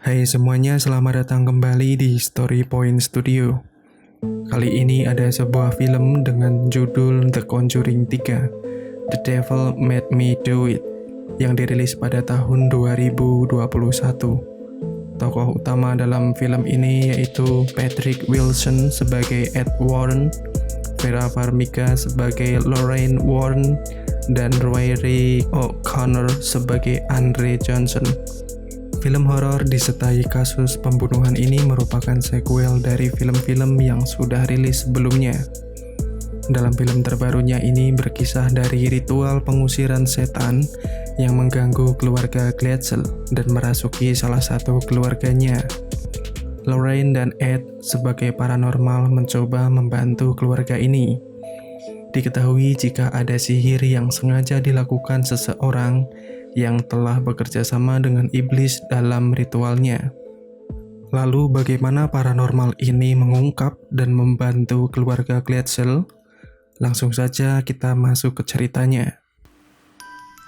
Hai semuanya, selamat datang kembali di Story Point Studio. Kali ini ada sebuah film dengan judul The Conjuring 3, The Devil Made Me Do It, yang dirilis pada tahun 2021. Tokoh utama dalam film ini yaitu Patrick Wilson sebagai Ed Warren, Vera Farmiga sebagai Lorraine Warren, dan Rory O'Connor sebagai Andre Johnson. Film horor disertai kasus pembunuhan ini merupakan sequel dari film-film yang sudah rilis sebelumnya. Dalam film terbarunya ini berkisah dari ritual pengusiran setan yang mengganggu keluarga Glatzel dan merasuki salah satu keluarganya. Lorraine dan Ed sebagai paranormal mencoba membantu keluarga ini. Diketahui jika ada sihir yang sengaja dilakukan seseorang yang telah bekerja sama dengan iblis dalam ritualnya. Lalu bagaimana paranormal ini mengungkap dan membantu keluarga Glatzel? Langsung saja kita masuk ke ceritanya.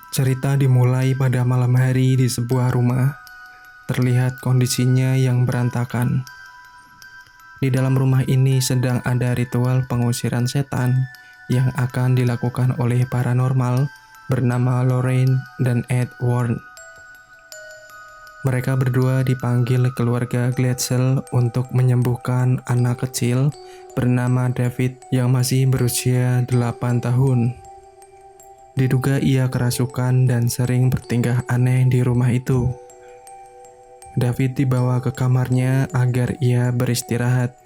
Cerita dimulai pada malam hari di sebuah rumah. Terlihat kondisinya yang berantakan. Di dalam rumah ini sedang ada ritual pengusiran setan yang akan dilakukan oleh paranormal bernama Lorraine dan Ed Warren. Mereka berdua dipanggil keluarga Glatzel untuk menyembuhkan anak kecil bernama David yang masih berusia 8 tahun. Diduga ia kerasukan dan sering bertingkah aneh di rumah itu. David dibawa ke kamarnya agar ia beristirahat.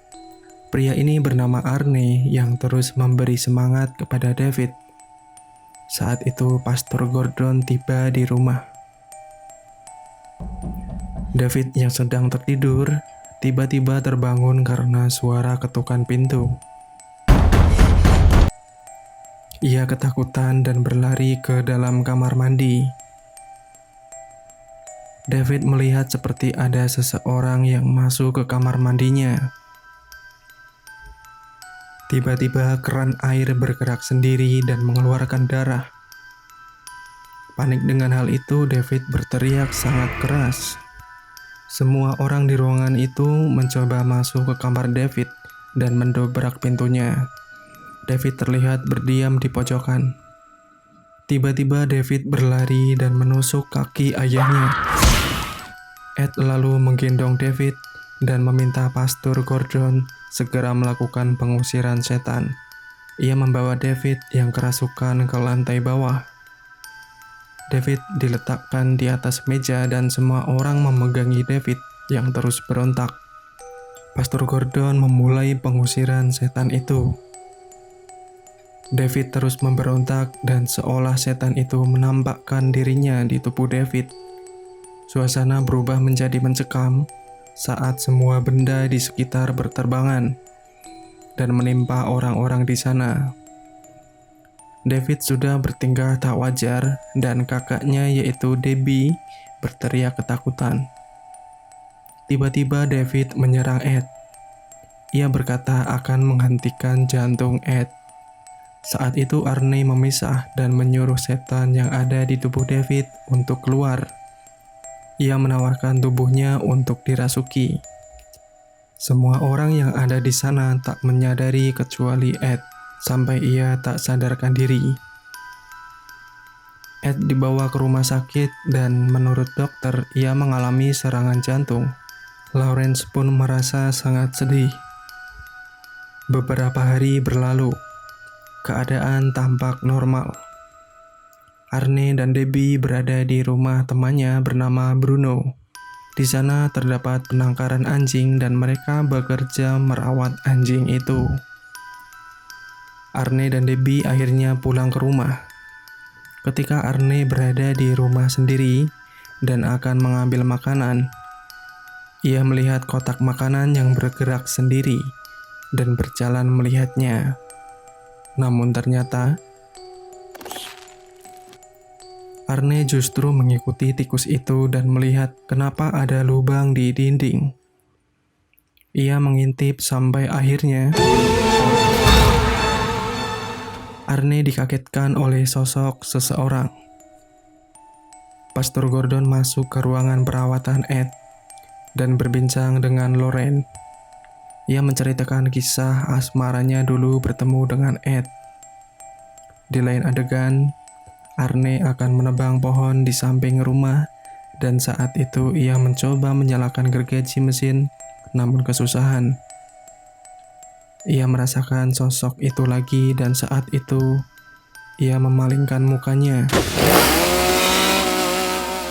Pria ini bernama Arne yang terus memberi semangat kepada David. Saat itu Pastor Gordon tiba di rumah. David yang sedang tertidur tiba-tiba terbangun karena suara ketukan pintu. Ia ketakutan dan berlari ke dalam kamar mandi. David melihat seperti ada seseorang yang masuk ke kamar mandinya. Tiba-tiba keran air bergerak sendiri dan mengeluarkan darah. Panik dengan hal itu, David berteriak sangat keras. Semua orang di ruangan itu mencoba masuk ke kamar David dan mendobrak pintunya. David terlihat berdiam di pojokan. Tiba-tiba David berlari dan menusuk kaki ayahnya. Ed lalu menggendong David dan meminta Pastor Gordon segera melakukan pengusiran setan. Ia membawa David yang kerasukan ke lantai bawah. David diletakkan di atas meja dan semua orang memegangi David yang terus berontak. Pastor Gordon memulai pengusiran setan itu. David terus memberontak dan seolah setan itu menampakkan dirinya di tubuh David. Suasana berubah menjadi mencekam saat semua benda di sekitar berterbangan dan menimpa orang-orang di sana. David sudah bertingkah tak wajar dan kakaknya yaitu Debbie berteriak ketakutan. Tiba-tiba David menyerang Ed. Ia berkata akan menghentikan jantung Ed. Saat itu Arne memisah dan menyuruh setan yang ada di tubuh David untuk keluar. Ia menawarkan tubuhnya untuk dirasuki. Semua orang yang ada di sana tak menyadari kecuali Ed, sampai ia tak sadarkan diri. Ed dibawa ke rumah sakit dan menurut dokter ia mengalami serangan jantung. Lawrence pun merasa sangat sedih. Beberapa hari berlalu. Keadaan tampak normal. Arne dan Debbie berada di rumah temannya bernama Bruno. Di sana terdapat penangkaran anjing dan mereka bekerja merawat anjing itu. Arne dan Debbie akhirnya pulang ke rumah. Ketika Arne berada di rumah sendiri dan akan mengambil makanan, ia melihat kotak makanan yang bergerak sendiri dan berjalan melihatnya. Namun ternyata Arne justru mengikuti tikus itu dan melihat kenapa ada lubang di dinding. Ia mengintip sampai akhirnya Arne dikagetkan oleh sosok seseorang. Pastor Gordon masuk ke ruangan perawatan Ed. dan berbincang dengan Lorraine. Ia menceritakan kisah asmaranya dulu bertemu dengan Ed. Di lain adegan, Arne akan menebang pohon di samping rumah dan saat itu ia mencoba menyalakan gergaji mesin namun kesusahan. Ia merasakan sosok itu lagi dan saat itu ia memalingkan mukanya.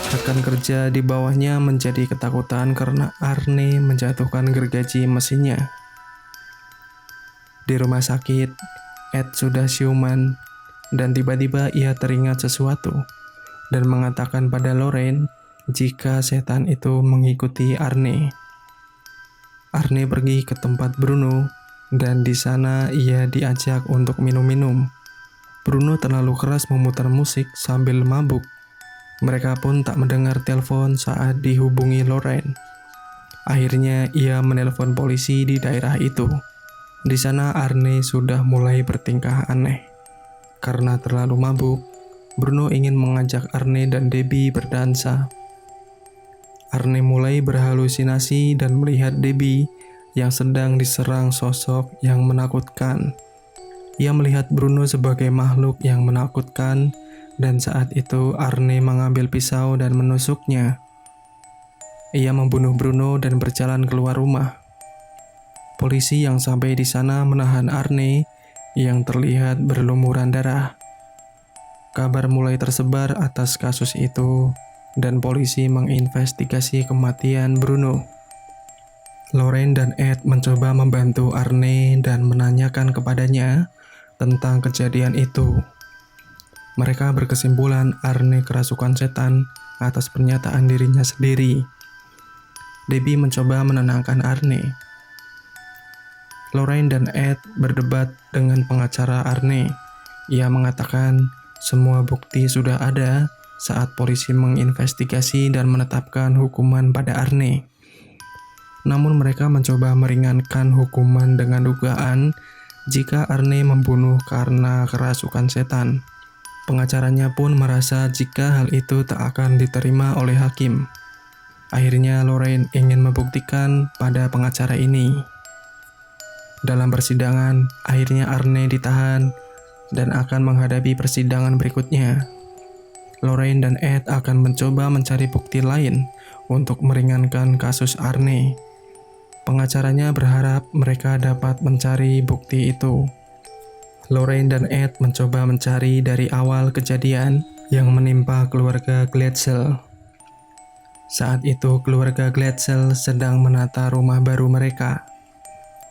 Rekan kerja di bawahnya menjadi ketakutan karena Arne menjatuhkan gergaji mesinnya. Di rumah sakit, Ed sudah siuman dan tiba-tiba ia teringat sesuatu dan mengatakan pada Lorraine jika setan itu mengikuti Arne. Arne pergi ke tempat Bruno dan di sana ia diajak untuk minum-minum. Bruno terlalu keras memutar musik sambil mabuk. Mereka pun tak mendengar telepon saat dihubungi Lorraine. Akhirnya ia menelpon polisi di daerah itu. Di sana Arne sudah mulai bertingkah aneh. Karena terlalu mabuk, Bruno ingin mengajak Arne dan Debbie berdansa. Arne mulai berhalusinasi dan melihat Debbie yang sedang diserang sosok yang menakutkan. Ia melihat Bruno sebagai makhluk yang menakutkan dan saat itu Arne mengambil pisau dan menusuknya. Ia membunuh Bruno dan berjalan keluar rumah. Polisi yang sampai di sana menahan Arne yang terlihat berlumuran darah. Kabar mulai tersebar atas kasus itu dan polisi menginvestigasi kematian Bruno. Lorraine dan Ed mencoba membantu Arne dan menanyakan kepadanya tentang kejadian itu. Mereka berkesimpulan Arne kerasukan setan atas pernyataan dirinya sendiri. Debbie mencoba menenangkan Arne. Lorraine dan Ed berdebat dengan pengacara Arne. Ia mengatakan semua bukti sudah ada saat polisi menginvestigasi dan menetapkan hukuman pada Arne. Namun mereka mencoba meringankan hukuman dengan dugaan jika Arne membunuh karena kerasukan setan. Pengacaranya pun merasa jika hal itu tak akan diterima oleh hakim. Akhirnya Lorraine ingin membuktikan pada pengacara ini. Dalam persidangan, akhirnya Arne ditahan dan akan menghadapi persidangan berikutnya. Lorraine dan Ed akan mencoba mencari bukti lain untuk meringankan kasus Arne. Pengacaranya berharap mereka dapat mencari bukti itu. Lorraine dan Ed mencoba mencari dari awal kejadian yang menimpa keluarga Glatzel. Saat itu keluarga Glatzel sedang menata rumah baru mereka.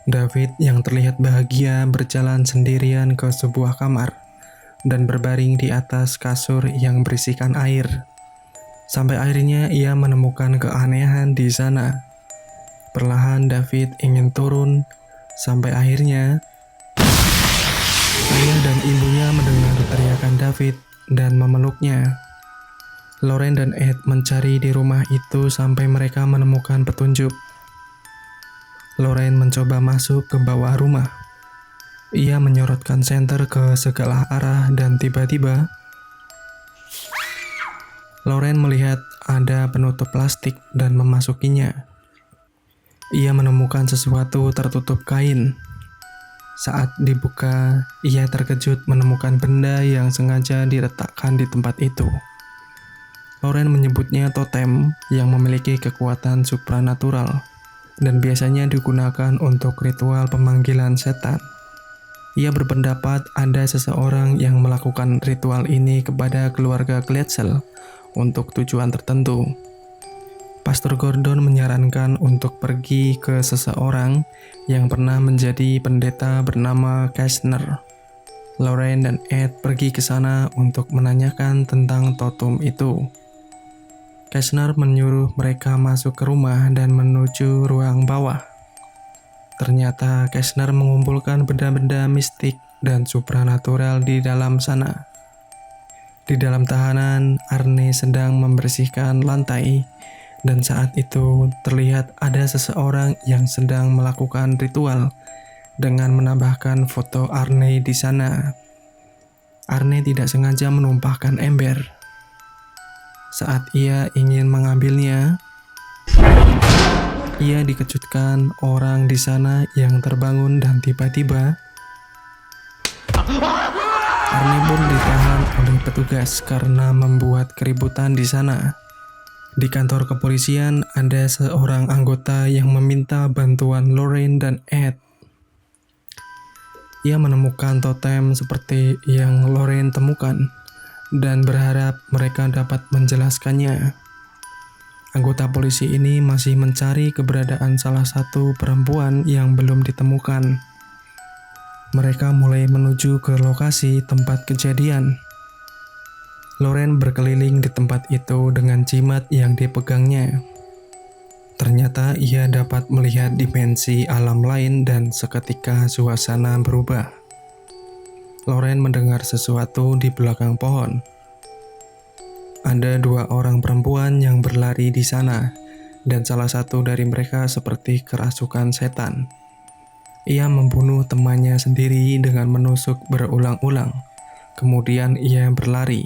David yang terlihat bahagia berjalan sendirian ke sebuah kamar dan berbaring di atas kasur yang berisikan air. Sampai akhirnya ia menemukan keanehan di sana. Perlahan David ingin turun sampai akhirnya ayah dan ibunya mendengar teriakan David dan memeluknya. Lorraine dan Ed mencari di rumah itu sampai mereka menemukan petunjuk. Lorraine mencoba masuk ke bawah rumah. Ia menyorotkan senter ke segala arah dan tiba-tiba Lorraine melihat ada penutup plastik dan memasukinya. Ia menemukan sesuatu tertutup kain. Saat dibuka, ia terkejut menemukan benda yang sengaja diletakkan di tempat itu. Lorraine menyebutnya totem yang memiliki kekuatan supranatural dan biasanya digunakan untuk ritual pemanggilan setan. Ia berpendapat ada seseorang yang melakukan ritual ini kepada keluarga Glatzel untuk tujuan tertentu. Pastor Gordon menyarankan untuk pergi ke seseorang yang pernah menjadi pendeta bernama Kastner. Lorraine dan Ed pergi ke sana untuk menanyakan tentang totem itu. Kastner menyuruh mereka masuk ke rumah dan menuju ruang bawah. Ternyata Kastner mengumpulkan benda-benda mistik dan supranatural di dalam sana. Di dalam tahanan, Arne sedang membersihkan lantai. Dan saat itu terlihat ada seseorang yang sedang melakukan ritual dengan menambahkan foto Arne di sana. Arne tidak sengaja menumpahkan ember. Saat ia ingin mengambilnya, Ia dikejutkan orang di sana yang terbangun dan tiba-tiba Arne pun ditahan oleh petugas karena membuat keributan di sana. Di kantor kepolisian ada seorang anggota yang meminta bantuan Lorraine dan Ed. Ia menemukan totem seperti yang Lorraine temukan dan berharap mereka dapat menjelaskannya. Anggota polisi ini masih mencari keberadaan salah satu perempuan yang belum ditemukan. Mereka mulai menuju ke lokasi tempat kejadian. Lorraine berkeliling di tempat itu dengan jimat yang dipegangnya. Ternyata ia dapat melihat dimensi alam lain dan seketika suasana berubah. Lorraine mendengar sesuatu di belakang pohon. Ada 2 orang perempuan yang berlari di sana, dan salah satu dari mereka seperti kerasukan setan. Ia membunuh temannya sendiri dengan menusuk berulang-ulang. Kemudian ia berlari.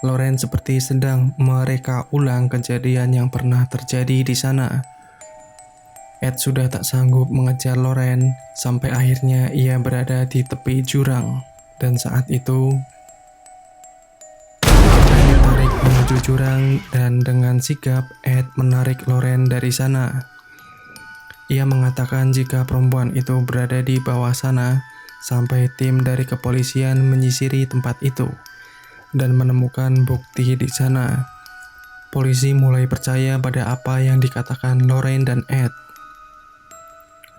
Lorraine seperti sedang mereka ulang kejadian yang pernah terjadi di sana. Ed sudah tak sanggup mengejar Lorraine sampai akhirnya ia berada di tepi jurang. Dan saat itu Lorraine ditarik menuju jurang dan dengan sigap Ed menarik Lorraine dari sana. Ia mengatakan jika perempuan itu berada di bawah sana sampai tim dari kepolisian menyisiri tempat itu dan menemukan bukti di sana. Polisi mulai percaya pada apa yang dikatakan Lorraine dan Ed.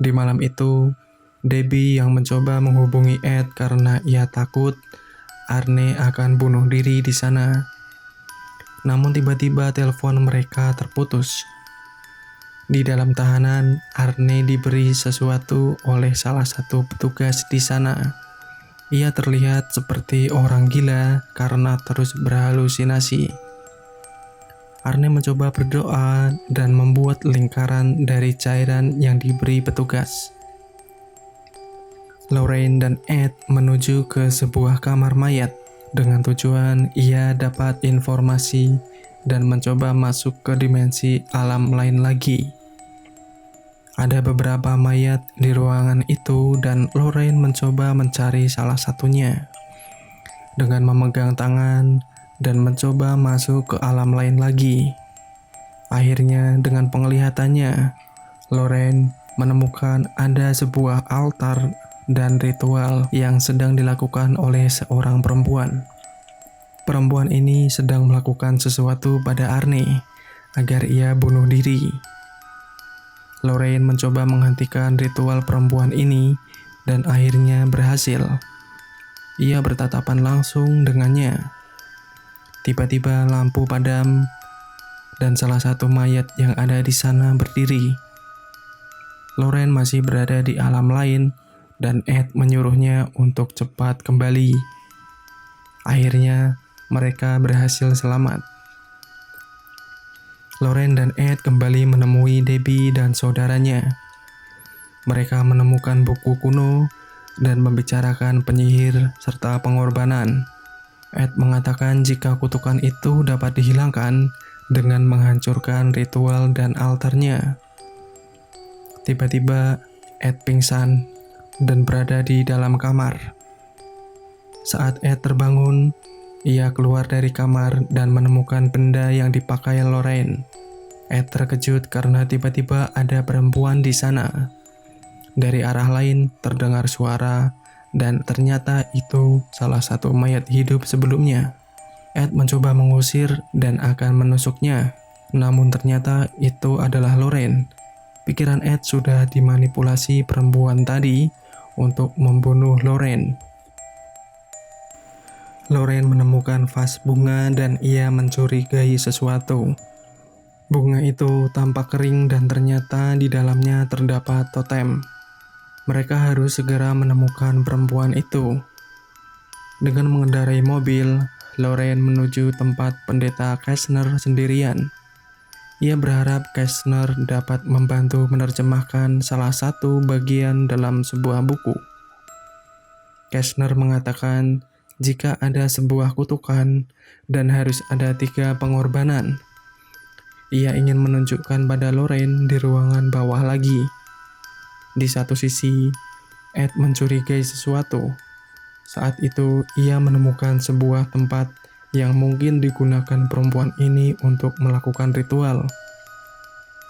Di malam itu, Debbie yang mencoba menghubungi Ed karena ia takut Arne akan bunuh diri di sana. Namun tiba-tiba telepon mereka terputus. Di dalam tahanan, Arne diberi sesuatu oleh salah satu petugas di sana. Ia terlihat seperti orang gila karena terus berhalusinasi. Arne mencoba berdoa dan membuat lingkaran dari cairan yang diberi petugas. Lorraine dan Ed menuju ke sebuah kamar mayat dengan tujuan ia dapat informasi dan mencoba masuk ke dimensi alam lain lagi. Ada beberapa mayat di ruangan itu dan Lorraine mencoba mencari salah satunya dengan memegang tangan dan mencoba masuk ke alam lain lagi. Akhirnya dengan penglihatannya, Lorraine menemukan ada sebuah altar dan ritual yang sedang dilakukan oleh seorang perempuan. Perempuan ini sedang melakukan sesuatu pada Arne agar ia bunuh diri. Lorraine mencoba menghentikan ritual perempuan ini dan akhirnya berhasil. Ia bertatapan langsung dengannya. Tiba-tiba lampu padam dan salah satu mayat yang ada di sana berdiri. Lorraine masih berada di alam lain dan Ed menyuruhnya untuk cepat kembali. Akhirnya mereka berhasil selamat. Lorraine dan Ed kembali menemui Debbie dan saudaranya. Mereka menemukan buku kuno dan membicarakan penyihir serta pengorbanan. Ed mengatakan jika kutukan itu dapat dihilangkan dengan menghancurkan ritual dan altarnya. Tiba-tiba Ed pingsan dan berada di dalam kamar. Saat Ed terbangun, ia keluar dari kamar dan menemukan benda yang dipakai Lorraine. Ed terkejut karena tiba-tiba ada perempuan di sana. Dari arah lain terdengar suara dan ternyata itu salah satu mayat hidup sebelumnya. Ed mencoba mengusir dan akan menusuknya, namun ternyata itu adalah Lorraine. Pikiran Ed sudah dimanipulasi perempuan tadi untuk membunuh Lorraine. Lorraine menemukan vas bunga dan ia mencurigai sesuatu. Bunga itu tampak kering dan ternyata di dalamnya terdapat totem. Mereka harus segera menemukan perempuan itu. Dengan mengendarai mobil, Lorraine menuju tempat pendeta Kastner sendirian. Ia berharap Kastner dapat membantu menerjemahkan salah satu bagian dalam sebuah buku. Kastner mengatakan jika ada sebuah kutukan dan harus ada 3 pengorbanan. Ia ingin menunjukkan pada Lorraine di ruangan bawah lagi. Di satu sisi, Ed mencurigai sesuatu. Saat itu, ia menemukan sebuah tempat yang mungkin digunakan perempuan ini untuk melakukan ritual.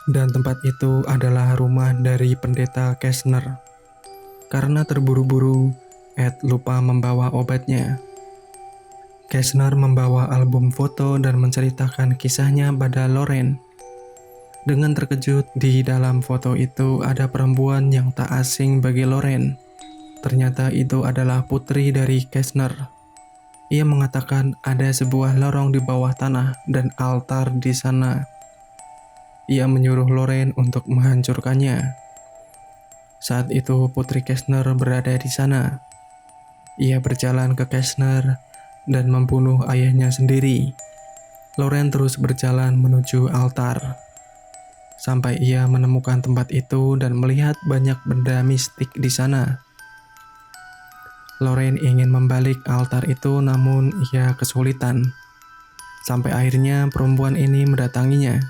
Dan tempat itu adalah rumah dari pendeta Kessner. Karena terburu-buru, Ed lupa membawa obatnya. Kessner membawa album foto dan menceritakan kisahnya pada Lorraine. Dengan terkejut, di dalam foto itu ada perempuan yang tak asing bagi Lorraine. Ternyata itu adalah putri dari Kessner. Ia mengatakan ada sebuah lorong di bawah tanah dan altar di sana. Ia menyuruh Lorraine untuk menghancurkannya. Saat itu putri Kessner berada di sana. Ia berjalan ke Kessner dan membunuh ayahnya sendiri. Lorraine terus berjalan menuju altar. Sampai ia menemukan tempat itu dan melihat banyak benda mistik di sana. Lorraine ingin membalik altar itu namun ia kesulitan. Sampai akhirnya perempuan ini mendatanginya.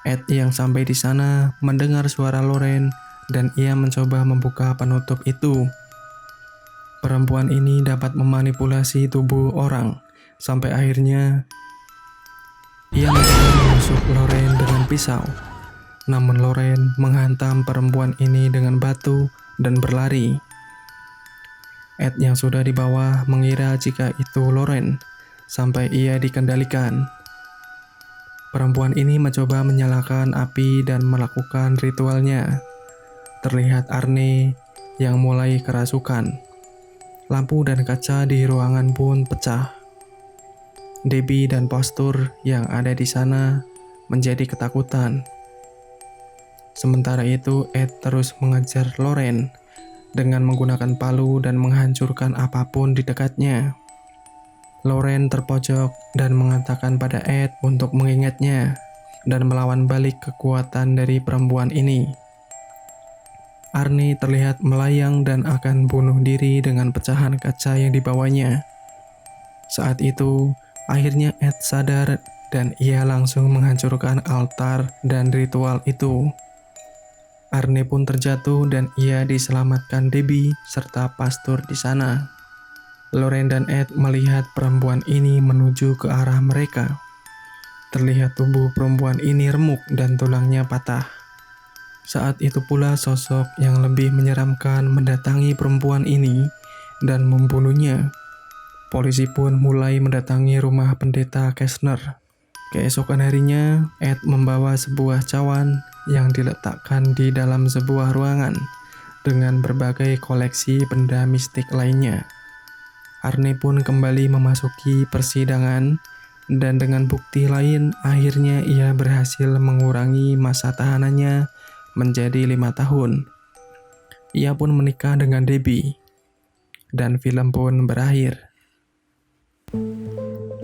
Ed yang sampai di sana mendengar suara Lorraine dan ia mencoba membuka penutup itu. Perempuan ini dapat memanipulasi tubuh orang, sampai akhirnya ia mencoba menusuk Lorraine dengan pisau. Namun Lorraine menghantam perempuan ini dengan batu dan berlari. Ed yang sudah di bawah mengira jika itu Lorraine, sampai ia dikendalikan. Perempuan ini mencoba menyalakan api dan melakukan ritualnya. Terlihat Arne yang mulai kerasukan. Lampu dan kaca di ruangan pun pecah. Debbie dan postur yang ada di sana menjadi ketakutan. Sementara itu, Ed terus mengejar Lorraine dengan menggunakan palu dan menghancurkan apapun di dekatnya. Lorraine terpojok dan mengatakan pada Ed untuk mengingatnya dan melawan balik kekuatan dari perempuan ini. Arne terlihat melayang dan akan bunuh diri dengan pecahan kaca yang dibawanya. Saat itu, akhirnya Ed sadar dan ia langsung menghancurkan altar dan ritual itu. Arne pun terjatuh dan ia diselamatkan Debbie serta pastor di sana. Lorraine dan Ed melihat perempuan ini menuju ke arah mereka. Terlihat tubuh perempuan ini remuk dan tulangnya patah. Saat itu pula sosok yang lebih menyeramkan mendatangi perempuan ini dan membunuhnya. Polisi pun mulai mendatangi rumah pendeta Kessner. Keesokan harinya, Ed membawa sebuah cawan yang diletakkan di dalam sebuah ruangan dengan berbagai koleksi benda mistik lainnya. Arne pun kembali memasuki persidangan dan dengan bukti lain akhirnya ia berhasil mengurangi masa tahanannya menjadi 5 tahun. Ia pun menikah dengan Debbie, dan film pun berakhir.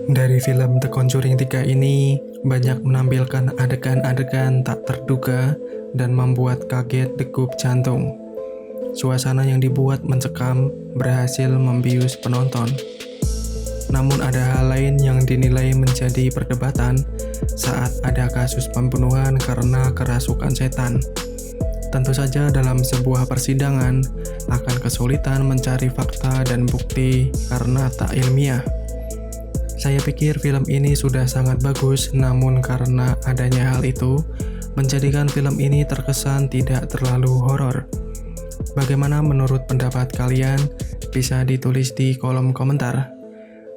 Dari film The Conjuring 3 ini, banyak menampilkan adegan-adegan tak terduga dan membuat kaget degup jantung. Suasana yang dibuat mencekam berhasil membius penonton. Namun ada hal lain yang dinilai menjadi perdebatan saat ada kasus pembunuhan karena kerasukan setan. Tentu saja dalam sebuah persidangan akan kesulitan mencari fakta dan bukti karena tak ilmiah. Saya pikir film ini sudah sangat bagus, namun karena adanya hal itu, menjadikan film ini terkesan tidak terlalu horor. Bagaimana menurut pendapat kalian? Bisa ditulis di kolom komentar.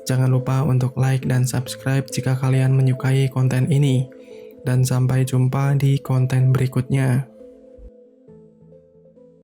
Jangan lupa untuk like dan subscribe jika kalian menyukai konten ini. Dan sampai jumpa di konten berikutnya.